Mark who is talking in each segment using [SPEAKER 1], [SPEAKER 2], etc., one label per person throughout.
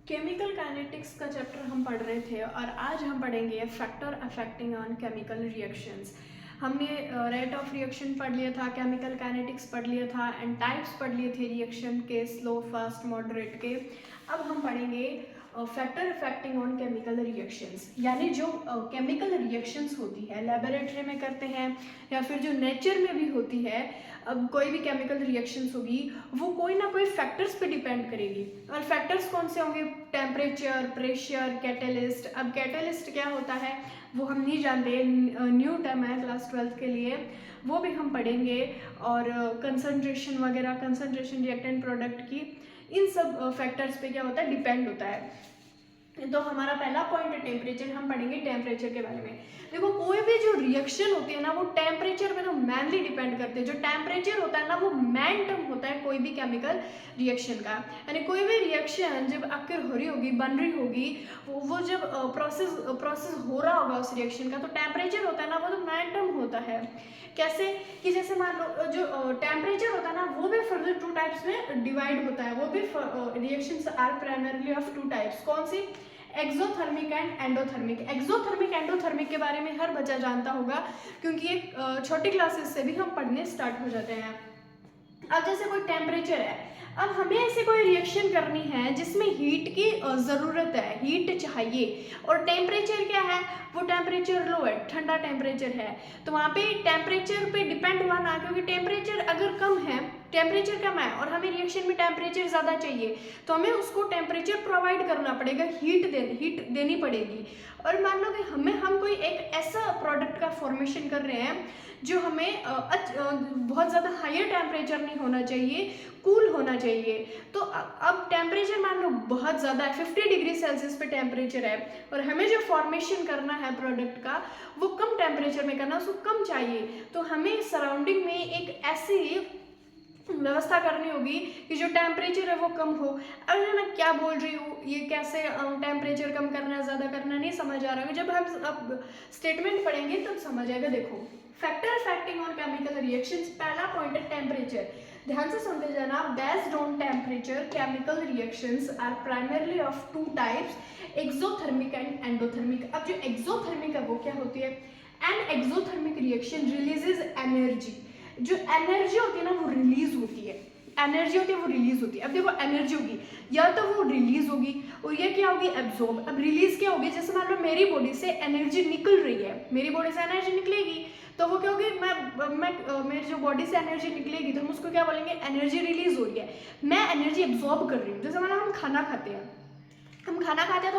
[SPEAKER 1] Chemical kinetics का chapter हम पढ़ रहे थे और आज हम पढ़ेंगे factor affecting on chemical reactions. हमने रेट ऑफ रिएक्शन पढ़ लिया था, केमिकल काइनेटिक्स पढ़ लिया था एंड टाइप्स पढ़ लिए थे रिएक्शन के, स्लो, फास्ट, मॉडरेट के। अब हम पढ़ेंगे factor affecting on chemical reactions, यानी जो केमिकल रिएक्शंस होती है लेबोरेटरी में करते हैं या फिर जो नेचर में भी होती है। अब कोई भी केमिकल रिएक्शंस होगी वो कोई ना कोई फैक्टर्स पे डिपेंड करेगी, और फैक्टर्स कौन से होंगे? Temperature, pressure, catalyst. अब कैटलिस्ट क्या होता है वो हम नहीं जानते, न्यू टर्म है क्लास 12th के लिए, वो भी हम पढ़ेंगे। और कंसंट्रेशन वगैरह, कंसंट्रेशन रिएक्टेंट प्रोडक्ट की, इन सब फैक्टर्स पे क्या होता है, डिपेंड होता है। तो हमारा पहला पॉइंट है टेम्परेचर। हम पढ़ेंगे टेम्परेचर के बारे में। देखो, कोई भी जो रिएक्शन होती है ना वो टेम्परेचर पे तो मेनली डिपेंड करते हैं। जो टेम्परेचर होता है ना वो मेन टर्म होता है कोई भी केमिकल रिएक्शन का। यानी कोई भी रिएक्शन जब आखिर हो रही होगी, बन रही होगी, वो जब प्रोसेस हो रहा होगा उस रिएक्शन का, तो टेम्परेचर होता है ना वो तो मेन टर्म होता है। कैसे कि जैसे मान लो जो टेम्परेचर होता है ना वो भी फर्दर टू टाइप्स में डिवाइड होता है। वो भी reactions are primarily of two types. कौन सी? Exothermic and endothermic. Exothermic endothermic के बारे में हर बच्चा जानता होगा, क्योंकि एक छोटी क्लासेस से भी हम पढ़ने स्टार्ट हो जाते हैं। अब जैसे कोई टेम्परेचर है, अब हमें ऐसे कोई रिएक्शन करनी है जिसमें हीट की ज़रूरत है, हीट चाहिए, और टेम्परेचर क्या है, वो टेम्परेचर लो है, ठंडा टेम्परेचर है, तो वहाँ पे टेम्परेचर पे डिपेंड हुआ ना, क्योंकि टेम्परेचर अगर कम है, टेम्परेचर कम है और हमें रिएक्शन में टेम्परेचर ज़्यादा चाहिए, तो हमें उसको टेम्परेचर प्रोवाइड करना पड़ेगा, हीट देनी पड़ेगी। और मान लो कि हम कोई एक ऐसा प्रोडक्ट का फॉर्मेशन कर रहे हैं जो हमें बहुत ज़्यादा हायर टेम्परेचर नहीं होना चाहिए, कूल होना चाहिए। तो अब टेम्परेचर मान लो बहुत ज़्यादा है, 50 डिग्री सेल्सियस पे टेम्परेचर है, और हमें जो फॉर्मेशन करना है प्रोडक्ट का वो कम टेम्परेचर में करना, उसको कम चाहिए। तो हमें सराउंडिंग में एक ऐसी व्यवस्था करनी होगी कि जो टेम्परेचर है वो कम हो। अगर मैं क्या बोल रही हूँ, ये कैसे टेम्परेचर कम करना है, ज़्यादा करना, नहीं समझ आ रहा है। जब हम अब स्टेटमेंट पढ़ेंगे तब समझ आएगा। देखो, factor affecting on chemical reactions, पहला पॉइंट है टेम्परेचर। ध्यान से सुनते जाना। Based on temperature chemical reactions are primarily of two types, exothermic and endothermic. अब जो एक्सोथर्मिक है वो क्या होती है? An exothermic reaction releases energy. जो एनर्जी होती है ना वो रिलीज होती है, एनर्जी होती है वो रिलीज होती है। अब देखो, एनर्जी होगी या तो वो रिलीज होगी और ये क्या होगी, एब्जॉर्ब। अब रिलीज क्या होगी? जैसे मान लो मेरी बॉडी से एनर्जी निकल रही है, मेरी बॉडी से एनर्जी निकलेगी, तो वो क्या होगी, मेरी जो बॉडी से एनर्जी निकलेगी तो हम उसको क्या बोलेंगे, एनर्जी रिलीज हो रही है। मैं एनर्जी एब्जॉर्ब कर रही हूँ। जैसे मान लो हम खाना खाते हैं, तो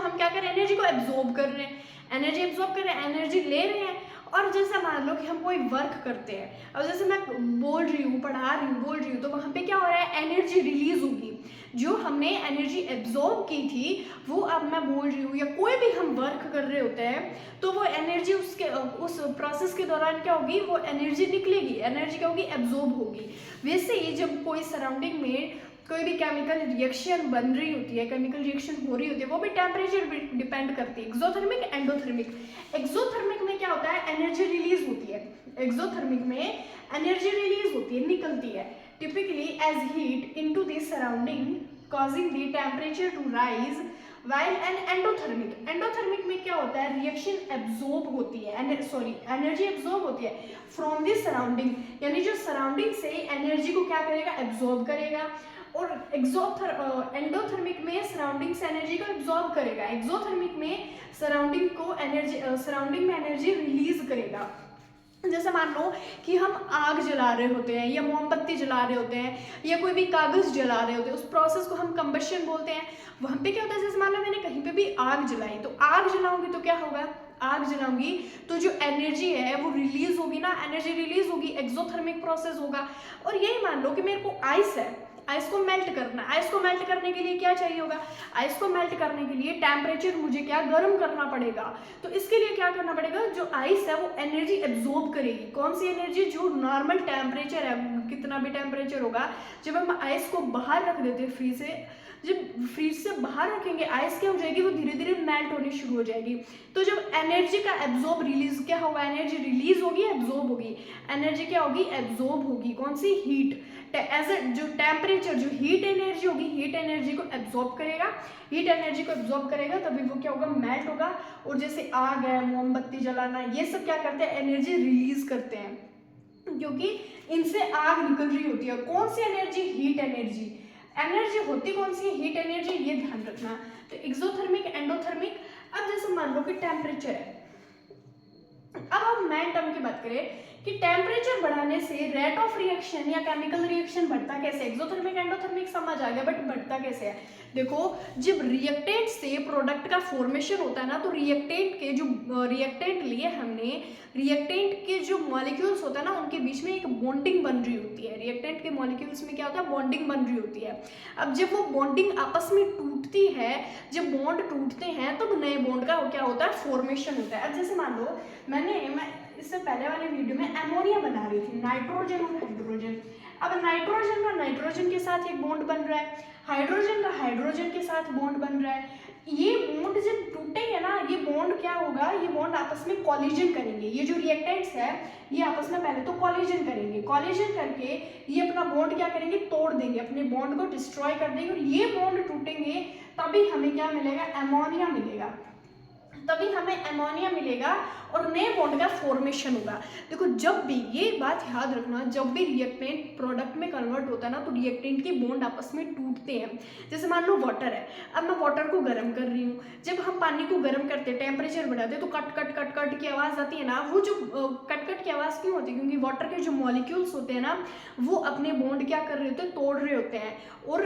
[SPEAKER 1] हम क्या कर रहे हैं, एनर्जी को एब्जॉर्ब कर रहे हैं, एनर्जी एब्जॉर्ब कर रहे हैं, एनर्जी ले रहे हैं। और जैसे मान लो कि हम कोई वर्क करते हैं, अब जैसे मैं बोल रही हूँ, पढ़ा रही हूँ, बोल रही हूँ, तो वहाँ पे क्या हो रहा है, एनर्जी रिलीज होगी। जो हमने एनर्जी एब्जॉर्ब की थी वो अब मैं बोल रही हूँ, या कोई भी हम वर्क कर रहे होते हैं तो वो एनर्जी उस प्रोसेस के दौरान क्या होगी, वो एनर्जी निकलेगी, एनर्जी क्या होगी, एब्जॉर्ब होगी। वैसे ही जब कोई सराउंडिंग में कोई भी केमिकल रिएक्शन बन रही होती है, केमिकल रिएक्शन हो रही होती है, वो भी टेम्परेचर डिपेंड करती है। Exothermic, endothermic. एक्सोथर्मिक में क्या होता है, एनर्जी रिलीज होती है। एक्सोथर्मिक में एनर्जी रिलीज होती है, निकलती है, typically as heat into the surrounding causing the temperature to rise, while an endothermic में क्या होता है, रिएक्शन एब्जॉर्ब होती है, एनर्जी एब्जॉर्ब होती है फ्रॉम द सराउंडिंग, यानी जो सराउंडिंग से एनर्जी को क्या करेगा, एब्जॉर्ब करेगा। और एंडोथर्मिक में सराउंडिंग से एनर्जी को एब्जॉर्ब करेगा, एक्सोथर्मिक में सराउंडिंग में एनर्जी रिलीज करेगा। जैसे मान लो कि हम आग जला रहे होते हैं या मोमबत्ती जला रहे होते हैं या कोई भी कागज जला रहे होते हैं, उस प्रोसेस को हम कंबशन बोलते हैं। वहाँ पे क्या होता है, जैसे मान लो मैंने कहीं पे भी आग जलाई, तो आग जलाऊंगी तो क्या होगा, आग जलाऊंगी तो जो एनर्जी है वो रिलीज होगी ना, एनर्जी रिलीज होगी, एक्सोथर्मिक प्रोसेस होगा। और यही मान लो कि मेरे को आइस है, आइस को मेल्ट करना है। आइस को मेल्ट करने के लिए क्या चाहिए होगा, आइस को मेल्ट करने के लिए टेम्परेचर मुझे क्या, गर्म करना पड़ेगा। तो इसके लिए क्या करना पड़ेगा, जो आइस है वो एनर्जी एब्जॉर्ब करेगी। कौन सी एनर्जी, जो नॉर्मल टेम्परेचर है, कितना भी टेम्परेचर होगा, जब हम आइस को बाहर रख देते हैं फ्रीज से, जब फ्रीज से बाहर रखेंगे आइस क्या हो जाएगी, वो धीरे धीरे मेल्ट होनी शुरू हो जाएगी। तो जब एनर्जी का एब्जॉर्ब रिलीज क्या होगा, एनर्जी रिलीज होगी, एब्जॉर्ब होगी, एनर्जी क्या होगी, एब्जॉर्ब होगी। कौन सी, हीट। एज ए जो टेम्परेचर, जो हीट एनर्जी होगी, हीट एनर्जी को एब्जॉर्ब करेगा, हीट एनर्जी को एब्जॉर्ब करेगा, तभी वो क्या होगा, मेल्ट होगा। और जैसे आग है, मोमबत्ती जलाना, ये सब क्या करते हैं, एनर्जी रिलीज करते हैं, क्योंकि इनसे आग निकल रही होती है। कौन सी एनर्जी, हीट एनर्जी। एनर्जी होती कौन सी है, हीट एनर्जी, ये ध्यान रखना। तो एक्सोथर्मिक, एंडोथर्मिक। अब जैसे मान लो कि टेम्परेचर है, अब हम मेन टर्म की बात करें कि टेम्परेचर बढ़ाने से रेट ऑफ रिएक्शन या केमिकल रिएक्शन बढ़ता कैसे, एक्सोथर्मिक एंडोथर्मिक समझ आ गया, बट बढ़ता कैसे है। देखो, जब रिएक्टेंट से प्रोडक्ट का फॉर्मेशन होता है ना, तो रिएक्टेंट के जो रिएक्टेंट लिए हमने, रिएक्टेंट के जो मॉलिक्यूल्स होता है ना, उनके बीच में एक बॉन्डिंग बन रही होती है। रिएक्टेंट के मॉलिक्यूल्स में क्या होता है, बॉन्डिंग बन रही होती है। अब जब वो बॉन्डिंग आपस में टूटती है, जब बॉन्ड टूटते हैं तब नए बॉन्ड का क्या होता है, फॉर्मेशन होता है। अब जैसे मान लो मैं इससे पहले वाले वीडियो में अमोनिया बना रही थी, नाइट्रोजन और हाइड्रोजन। अब नाइट्रोजन का नाइट्रोजन के साथ एक बॉन्ड बन रहा है, हाइड्रोजन का हाइड्रोजन के साथ बॉन्ड बन रहा है। ये बॉन्ड जब टूटेंगे ना, ये बॉन्ड क्या होगा, ये बॉन्ड आपस में कॉलिजन करेंगे। ये जो रिएक्टेंट्स है, ये आपस में पहले तो कॉलिजन करेंगे, कॉलिजन करके ये अपना बॉन्ड क्या करेंगे, तोड़ देंगे, अपने बॉन्ड को डिस्ट्रॉय कर देंगे। और ये बॉन्ड टूटेंगे, तभी हमें क्या मिलेगा, अमोनिया मिलेगा, तभी हमें अमोनिया मिलेगा और नए बॉन्ड का फॉर्मेशन होगा। देखो, जब भी, ये बात याद रखना, जब भी रिएक्टेंट प्रोडक्ट में कन्वर्ट होता है ना, तो रिएक्टेंट के बॉन्ड आपस में टूटते हैं। जैसे मान लो वाटर है, अब मैं वाटर को गर्म कर रही हूँ, जब हम पानी को गर्म करते हैं, टेम्परेचर बढ़ाते हैं, तो कट कट कट कट की आवाज़ आती है ना। वो जो कट कट की आवाज़ क्यों होती है, क्योंकि वाटर के जो मॉलिक्यूल्स होते हैं ना, वो अपने बॉन्ड क्या कर रहे होते हैं, तोड़ रहे होते हैं। और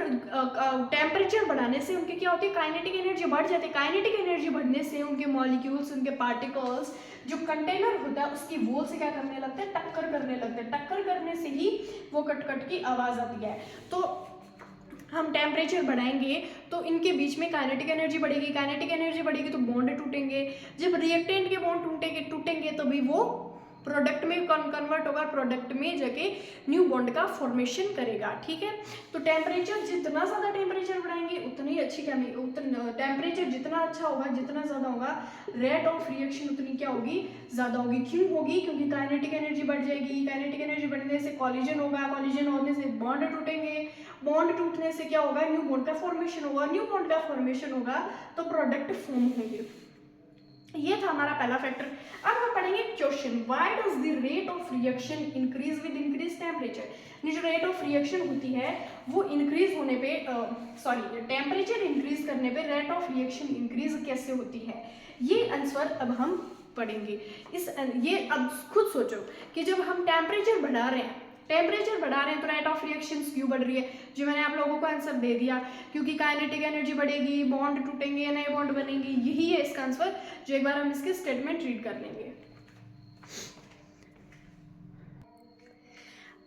[SPEAKER 1] टेम्परेचर बढ़ाने से उनकी क्या होती है, काइनेटिक एनर्जी बढ़ जाती है। काइनेटिक एनर्जी बढ़ने से उनके मॉलिक्यूल्स, उनके पार्टिकल्स, जो कंटेनर होता है उसकी वॉल से क्या करने लगते हैं, टक्कर करने लगते हैं। टक्कर करने से ही वो कट कट की आवाज़ आती है। तो हम टेम्परेचर बढ़ाएंगे तो इनके बीच में काइनेटिक एनर्जी बढ़ेगी, काइनेटिक एनर्जी बढ़ेगी तो बॉन्ड टूटेंगे। जब रिएक्टेंट के बॉन्ड टूटेंगे तभी वो प्रोडक्ट में कन्वर्ट होगा, प्रोडक्ट में जाके न्यू बॉन्ड का फॉर्मेशन करेगा। ठीक है, तो टेम्परेचर, जितना ज़्यादा टेम्परेचर बढ़ाएंगे उतनी अच्छी टेम्परेचर जितना अच्छा होगा, जितना ज़्यादा होगा, रेट ऑफ रिएक्शन उतनी क्या होगी, ज़्यादा होगी। क्यों होगी, क्योंकि काइनेटिक एनर्जी बढ़ जाएगी, काइनेटिक एनर्जी बढ़ने से कॉलिजन होगा, कॉलिजन होने से बॉन्ड टूटेंगे, बॉन्ड टूटने से क्या होगा, न्यू बॉन्ड का फॉर्मेशन होगा, न्यू बॉन्ड का फॉर्मेशन होगा तो प्रोडक्ट फॉर्म होंगे। ये था हमारा पहला फैक्टर। अब हम पढ़ेंगे question, why does the rate of reaction increase with increase temperature. जो रेट ऑफ रिएक्शन होती है वो इंक्रीज होने पे, टेम्परेचर इंक्रीज करने पे रेट ऑफ रिएक्शन इंक्रीज कैसे होती है, ये आंसर अब हम पढ़ेंगे। ये अब खुद सोचो कि जब हम टेम्परेचर बढ़ा रहे हैं तो रेट ऑफ रिएक्शंस क्यों बढ़ रही है। जो मैंने आप लोगों को आंसर दे दिया, क्योंकि काइनेटिक एनर्जी बढ़ेगी, बॉन्ड टूटेंगे, नए बॉन्ड बनेंगे, यही है इसका आंसर। जो एक बार हम इसके स्टेटमेंट रीड कर लेंगे।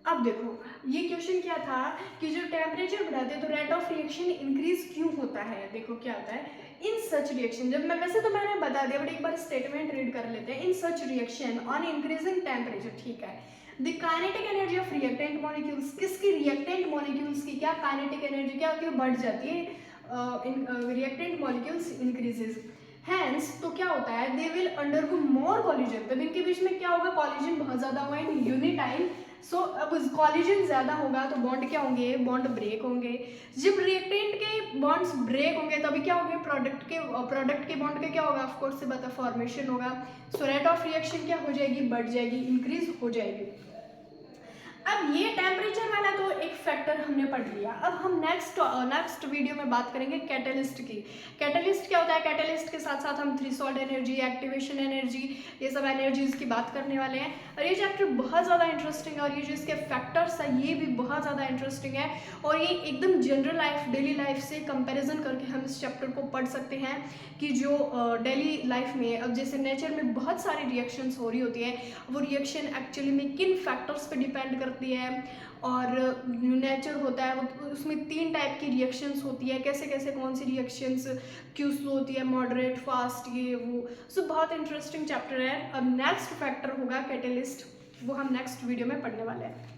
[SPEAKER 1] अब देखो, ये क्वेश्चन क्या था कि जो टेम्परेचर बढ़ाते हैं तो रेट ऑफ रिएक्शन इंक्रीज क्यों होता है। देखो क्या होता है, इन सच रिएक्शन, जब मैं वैसे तो मैंने बता दिया, बट एक बार स्टेटमेंट रीड कर लेते हैं। In such reaction on increasing temperature, ठीक है, the kinetic energy of reactant molecules, किसकी, रिएक्टेंट मॉलिक्यूल्स की क्या काइनेटिक एनर्जी क्या होती है, बढ़ जाती है। रिएक्टेंट मॉलिक्यूल्स इंक्रीजेज, हैंस तो क्या होता है, they will undergo more collision, तब इनके बीच में क्या होगा, कॉलिजन बहुत ज्यादा होगा इन यूनिटाइम। सो अब कॉलिजन ज्यादा होगा तो बॉन्ड क्या होंगे, बॉन्ड ब्रेक होंगे। जब रिएक्टेंट के बॉन्ड्स ब्रेक होंगे तभी क्या होंगे, प्रोडक्ट के बॉन्ड का क्या होगा, ऑफ कोर्स से बता फॉर्मेशन होगा। सो रेट ऑफ रिएक्शन क्या हो जाएगी, बढ़ जाएगी, इंक्रीज हो जाएगी। अब ये टेम्परेचर वाला तो एक फैक्टर हमने पढ़ लिया। अब हम नेक्स्ट वीडियो में बात करेंगे कैटलिस्ट की। कैटलिस्ट क्या होता है, कैटलिस्ट के साथ साथ हम थ्रेशोल्ड एनर्जी, एक्टिवेशन एनर्जी, ये सब एनर्जीज की बात करने वाले हैं। और ये चैप्टर बहुत ज़्यादा इंटरेस्टिंग है और ये जो इसके फैक्टर्स है ये भी बहुत ज़्यादा इंटरेस्टिंग है। और ये एकदम जनरल लाइफ, डेली लाइफ से कंपेरिजन करके हम इस चैप्टर को पढ़ सकते हैं कि जो डेली लाइफ में, अब जैसे नेचर में बहुत सारी रिएक्शंस हो रही होती है, वो रिएक्शन एक्चुअली में किन फैक्टर्स पे डिपेंड करती है। और नेचर होता है वो, उसमें 3 टाइप की रिएक्शंस होती है, कैसे कैसे कौन सी रिएक्शंस क्यों स्लो होती है, मॉडरेट, फास्ट, ये वो। सो बहुत इंटरेस्टिंग चैप्टर है। अब नेक्स्ट फैक्टर होगा कैटलिस्ट, वो हम नेक्स्ट वीडियो में पढ़ने वाले हैं।